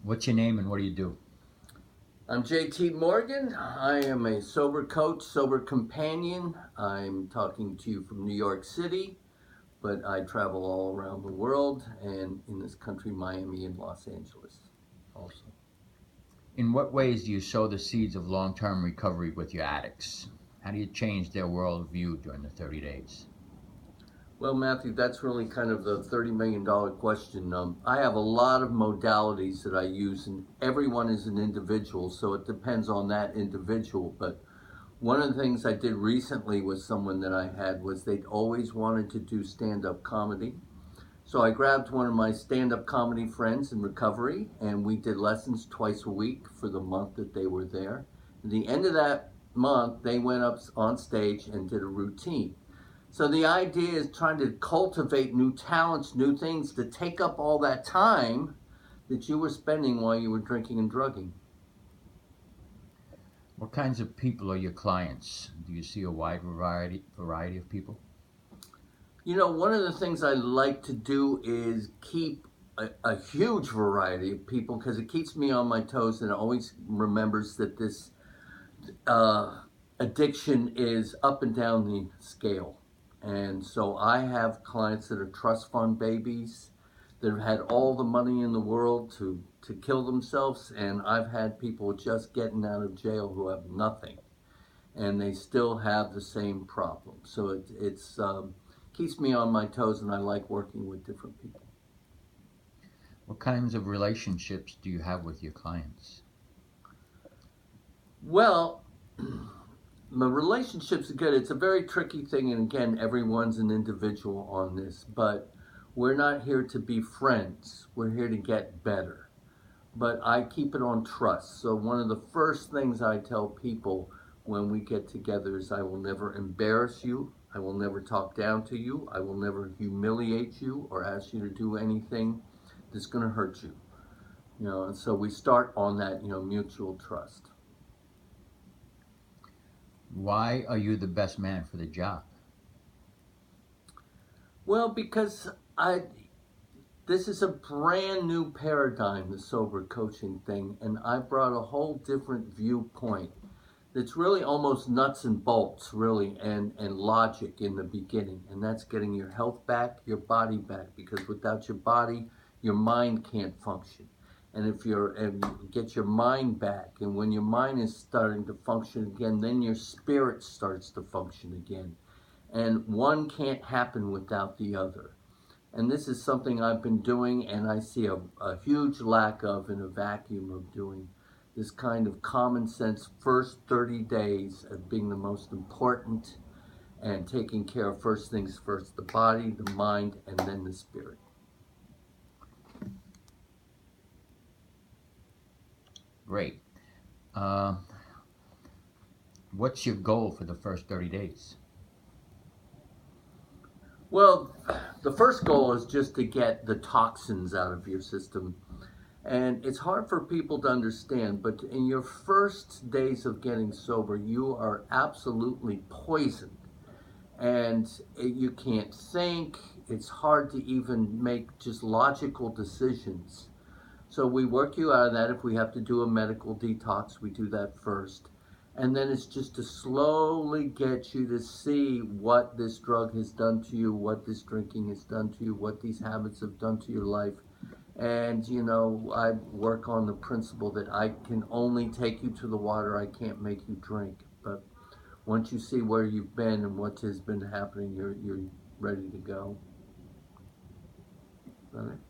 What's your name and what do you do? I'm JT Morgan. I am a sober coach, sober companion. I'm talking to you from New York City, but I travel all around the world and in this country, Miami and Los Angeles also. In what ways do you sow the seeds of long term recovery with your addicts? How do you change their worldview during the 30 days? Well, Matthew, that's really kind of the $30 million question. I have a lot of modalities that I use, and everyone is an individual, so it depends on that individual. But one of the things I did recently with someone that I had was they'd always wanted to do stand up comedy. So I grabbed one of my stand up comedy friends in recovery, and we did lessons twice a week for the month that they were there. At the end of that month, they went up on stage and did a routine. So the idea is trying to cultivate new talents, new things to take up all that time that you were spending while you were drinking and drugging. What kinds of people are your clients? Do you see a wide variety of people? You know, one of the things I like to do is keep a huge variety of people because it keeps me on my toes and it always remembers that this uh, addiction is up and down the scale. And so I have clients that are trust fund babies that have had all the money in the world to kill themselves. And I've had people just getting out of jail who have nothing and they still have the same problem. So it's keeps me on my toes and I like working with different people. What kinds of relationships do you have with your clients? Well, my relationships are good. It's a very tricky thing, and again, everyone's an individual on this, but we're not here to be friends. We're here to get better. But I keep it on trust. So, one of the first things I tell people when we get together is I will never embarrass you. I will never talk down to you. I will never humiliate you or ask you to do anything that's going to hurt you. And so we start on that, mutual trust. Why are you the best man for the job? Well, because I this is a brand new paradigm, the sober coaching thing, and I brought a whole different viewpoint that's really almost nuts and bolts, really, and logic in the beginning. And that's getting your health back, your body back, because without your body, your mind can't function. And if you get your mind back, and when your mind is starting to function again, then your spirit starts to function again. And one can't happen without the other. And this is something I've been doing and I see a huge lack of in a vacuum of doing this kind of common sense first 30 days of being the most important and taking care of first things first, the body, the mind, and then the spirit. Great. Uh, what's your goal for the first 30 days? Well, the first goal is just to get the toxins out of your system. And it's hard for people to understand, but in your first days of getting sober, you are absolutely poisoned and you can't think. It's hard to even make just logical decisions. So we work you out of that. If we have to do a medical detox, we do that first. And then it's just to slowly get you to see what this drug has done to you, what this drinking has done to you, what these habits have done to your life. And, I work on the principle that I can only take you to the water, I can't make you drink. But once you see where you've been and what has been happening, you're ready to go. All right.